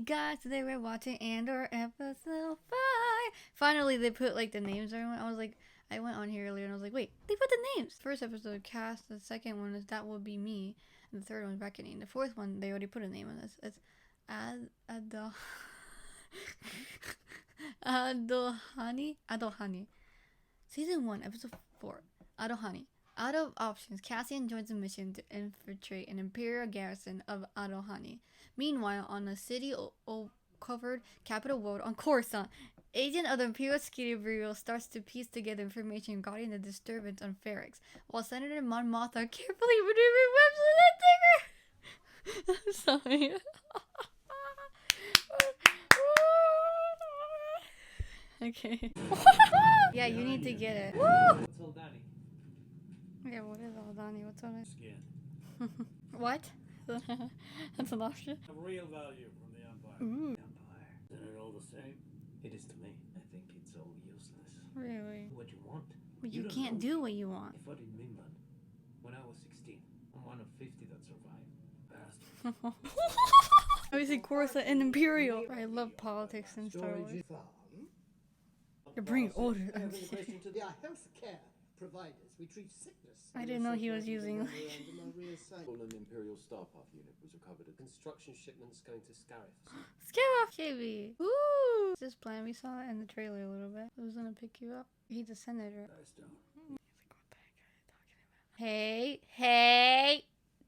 guys, today we're watching Andor episode 5. Finally, they put like the names on everyone. I was like, I went on here earlier and I was like, wait, they put the names. First episode, cast. The second one is That Will Be Me. And the third one, Reckoning. The fourth one, they already put a name on this. It's Aldhani. Season 1, episode 4. Aldhani. Out of options, Cassian joins a mission to infiltrate an Imperial garrison of Aldhani. Meanwhile, on a city-covered capital world on Coruscant, agent of the Imperial Security Bureau starts to piece together information regarding the disturbance on Ferrix, while Senator Mon Mothma carefully maneuvering webs in the digger. I'm sorry. Okay. Yeah, you need to get it. What's Aldhani? Yeah, what is Aldhani? What's on it? Skin. What? That's an option. Of real value from the Empire. Ooh. Empire. Isn't it all the same? It is to me. I think it's all useless. Really? What you want? But you don't can't know. do what you want. If I didn't mean that, when I was 16, I'm one of 50 that survived. Bastard. Obviously, Coruscant and Imperial. I love politics and Star Wars. You're bringing order. They are healthcare providers. We treat sickness. I didn't know he was using. An Imperial Starpath unit was recovered at Construction shipments going to Scarif. Scare off, KB. Ooh. This plan, we saw it in the trailer a little bit. Who's gonna pick you up? He's a senator. Hey,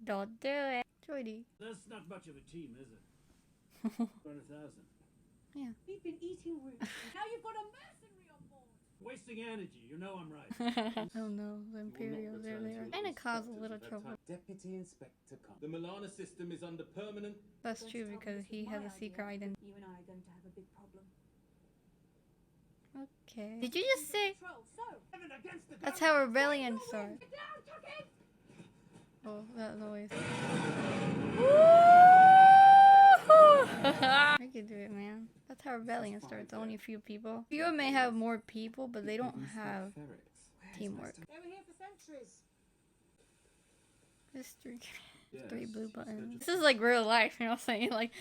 don't do it. Joydy. That's not much of a team, is it? 100,000. Yeah. We've been eating roots. Now you've got a mercenary on board. Wasting energy, you know I'm right. Oh no, the Imperials, there they are. Kinda cause a little trouble. Deputy Inspector Khan. The Milana system is under permanent. That's true because he has a secret identity. You and I are going to have a big problem. Okay. Did you just say? So, That's how rebellion starts. Oh, that noise. I can do it, man. That's how rebellion starts. Only a few people. You may have more people, but they don't have teamwork. they were here for centuries. There's three blue buttons. This is like real life, you know what I'm saying? Like,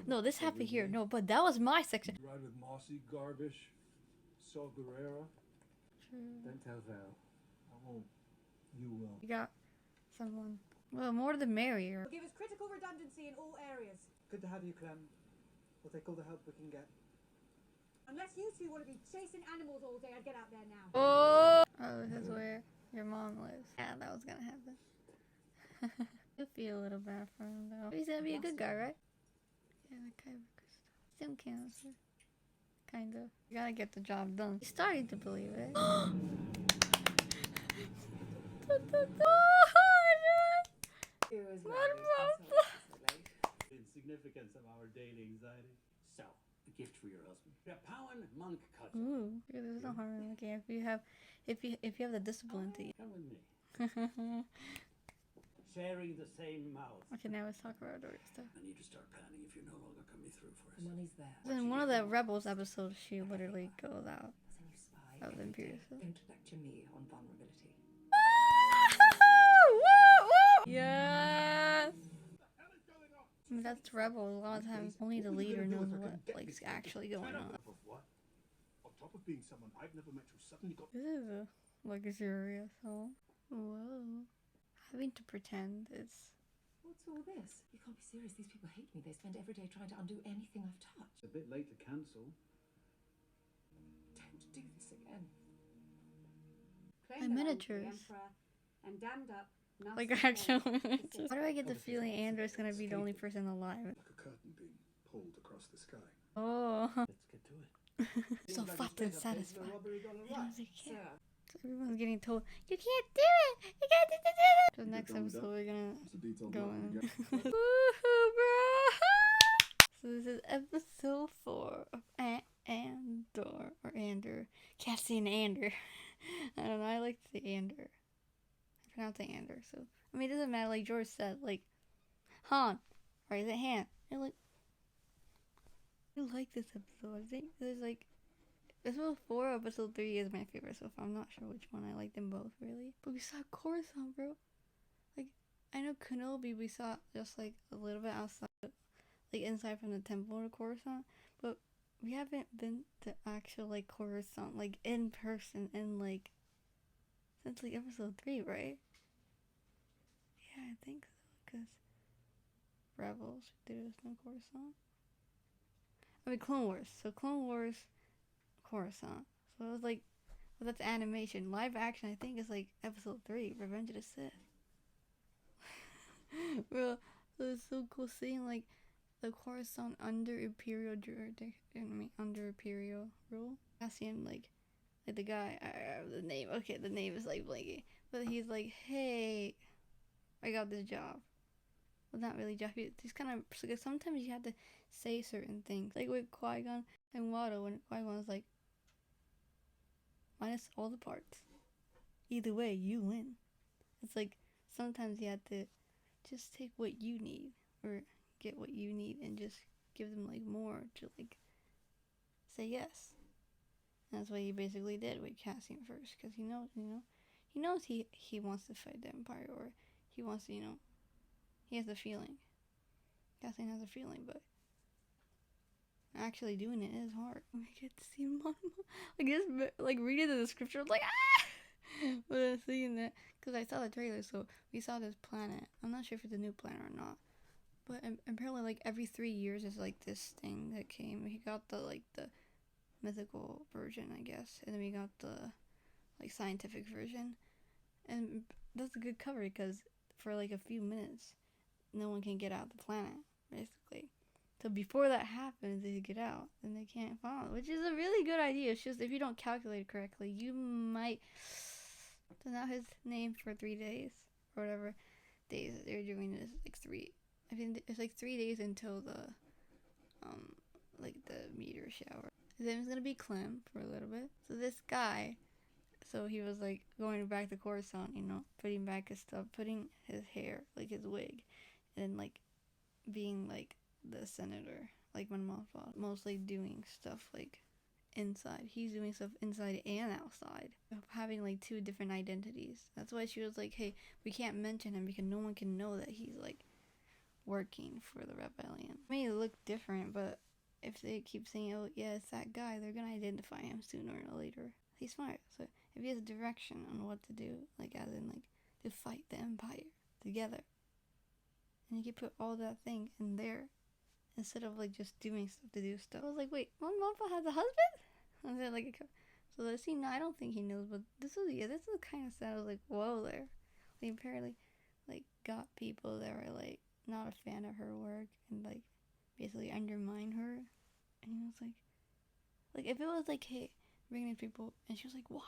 no, this happened here. No, but that was my section. Ride with Mossy, Garbish, Saw Guerrera. Don't tell Val. I won't. You will. You got someone. Well, more the merrier. Give us critical redundancy in all areas. Good to have you, Clem. We'll take all the help we can get. Unless you two want to be chasing animals all day, I'd get out there now. Oh, this is where your mom lives. Yeah, that was gonna happen. You feel a little bad for him though. He's gonna be a good guy, right? Yeah, that guy still counts. Kind of. You gotta get the job done. He's starting to believe it. Insignificance of our daily anxiety. So, a gift for your husband. A Powan monk cut. Ooh, yeah, there's no harm in looking if you have the discipline to eat. Come with me. Sharing the same mouth. Okay, now let's talk about Dory stuff. I need to start planning if you're no longer coming through for us. The money's there. In one of the Rebels episodes, she literally goes out of the Imperial. Don't lecture me on vulnerability. Yes! I mean, that's Rebels. A lot of times, only the leader knows what is actually going on. Of what? On top of being someone I've never met who suddenly got. This is a luxurious home. Whoa. Having to pretend it's... What's all this? You can't be serious. These people hate me. They spend every day trying to undo anything I've touched. It's a bit late to cancel. Don't do this again. My miniatures. And damned up. Like actual miniatures. Why do I get the feeling Andor's gonna be the only person alive? Like a curtain being pulled across the sky. Oh. Let's get to it. So fucked and satisfied. Sir. Everyone's getting told, you can't do it! You can't do it! So next episode we're gonna go in. Woohoo, bro! So this is episode 4 of Andor. Or Andor. Cassian Andor. I don't know, I like to say Andor. I pronounce it Andor, so. I mean, it doesn't matter, like George said, like, Han. Or is it Han? I like this episode. I think there's like, episode 4 or episode 3 is my favorite so far. I'm not sure which one. I like them both, really. But we saw Coruscant, bro. Like, I know Kenobi we saw just like a little bit outside like inside from the temple to Coruscant, but we haven't been to actual like Coruscant like in person in like since like episode 3, right? Yeah, I think so, because Rebels there was no Coruscant. I mean Clone Wars. So Clone Wars, Coruscant. So it was like, well, that's animation. Live action I think is like episode 3, Revenge of the Sith. Bro, it was so cool seeing like the Coruscant under Imperial jurisdiction. I mean, under Imperial rule. Cassian, like the guy. The name. Okay, the name is like blanking, but he's like, "Hey, I got this job." Well, not really job. He's kind of because sometimes you have to say certain things, like with Qui-Gon and Watto. When Qui-Gon was like, "Minus all the parts. Either way, you win." It's like sometimes you have to just take what you need or get what you need and just give them like more to like say yes. And that's what he basically did with Cassian first, because he knows he wants to fight the Empire, or he wants to, he has a feeling. Cassian has a feeling, but actually doing it is hard. We get to see Mama like this, like reading the description, I was like ah. But seeing that, because I saw the trailer, so we saw this planet. I'm not sure if it's a new planet or not. But apparently, like every 3 years, is like this thing that came. He got the mythical version, I guess, and then we got the like scientific version, and that's a good cover because for like a few minutes, no one can get out the planet, basically. So before that happens, they get out, and they can't follow, which is a really good idea. It's just if you don't calculate correctly, you might. So now his name for 3 days or whatever days they're doing is like 3. I think it's like 3 days until the like the meteor shower. His name is gonna be Clem for a little bit. So this guy, so he was like going back to Coruscant, putting back his stuff, putting his hair, like his wig, and like being like the senator, like when Mom was mostly doing stuff like inside. He's doing stuff inside and outside, having like 2 different identities. That's why she was like, hey, we can't mention him because no one can know that he's like working for the rebellion. It may look different, but if they keep saying, oh yeah, it's that guy, they're gonna identify him sooner or later. He's smart, so if he has direction on what to do, like as in like to fight the Empire together, and you can put all that thing in there instead of like just doing stuff to do stuff. I was like, wait, Mom has a husband? I said like, so let's see. No, I don't think he knows, but this is kind of sad. I was like, whoa there. They apparently like got people that were like not a fan of her work and like basically undermine her. And he was like if it was like, hey, bring these people, and she was like, why?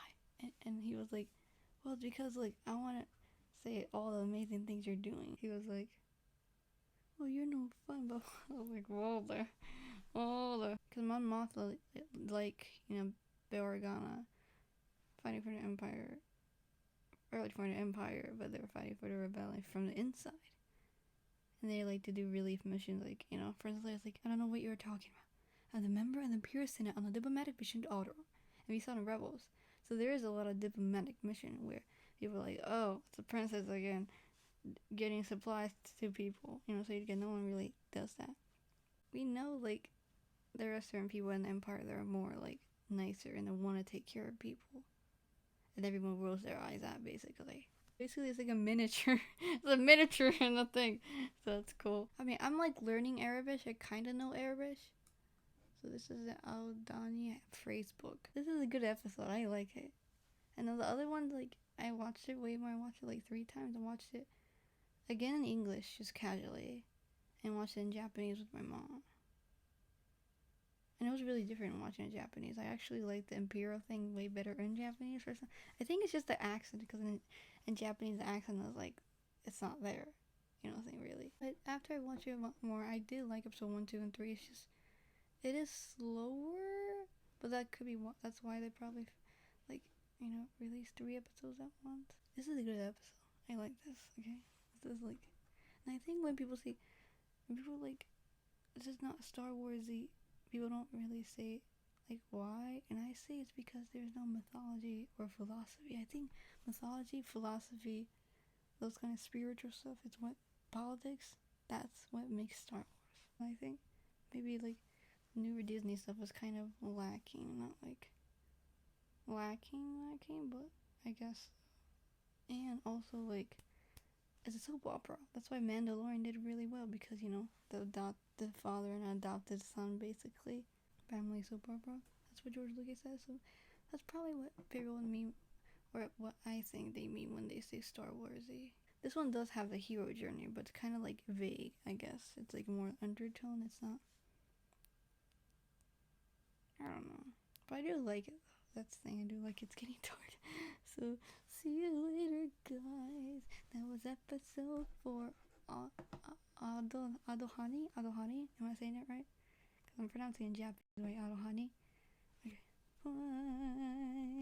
And he was like, well, it's because like I want to say all the amazing things you're doing. He was like, well, you're no fun, but I was like, whoa there. Because Mon Mothma, like, Bail Organa, fighting for the Empire, for the Empire, but they were fighting for the rebellion from the inside. And they like to do relief missions, like, for instance, I was like, I don't know what you were talking about. I'm a member of the Imperial Senate on a diplomatic mission to Aldhani. And we saw the Rebels. So there is a lot of diplomatic mission where people are like, oh, it's a princess again, getting supplies to people, so no one really does that. We know, like, there are certain people in the Empire that are more, like, nicer and they want to take care of people. And everyone rolls their eyes at, basically. Basically, it's like a miniature. It's a miniature in the thing. So it's cool. I mean, I'm, like, learning Arabic. I kind of know Arabic. So this is the Aldhani phrase book. This is a good episode. I like it. And then the other ones, like, I watched it way more. I watched it, like, 3 times. I watched it again in English, just casually. And watched it in Japanese with my mom. And it was really different watching it in Japanese. I actually like the Imperial thing way better in Japanese. I think it's just the accent, because in Japanese the accent is like, it's not there. Thing really. But after I watched it more, I did like episode 1, 2, and 3. It's just, it is slower, but that's why they probably, like, released 3 episodes at once. This is a good episode. I like this, okay? This is like, and I think when people like, this is not Star Warsy, people don't really say, like, why? And I say it's because there's no mythology or philosophy. I think mythology, philosophy, those kind of spiritual stuff, it's what politics, that's what makes Star Wars. I think maybe like newer Disney stuff was kind of lacking, not like lacking, but I guess. And also like it's a soap opera. That's why Mandalorian did really well, because you know the father and adopted son, basically family soap opera. That's what George Lucas says. So that's probably what people mean, or what I think they mean when they say Star Warsy. This one does have the hero journey, but it's kind of like vague, I guess. It's like more undertone. It's not. I don't know, but I do like it though. That's the thing. I do like it's getting dark. So see you later, guys. That was episode 4. Aldhani. Am I saying it right? Because I'm pronouncing it Japanese way. Aldhani. Okay. Bye.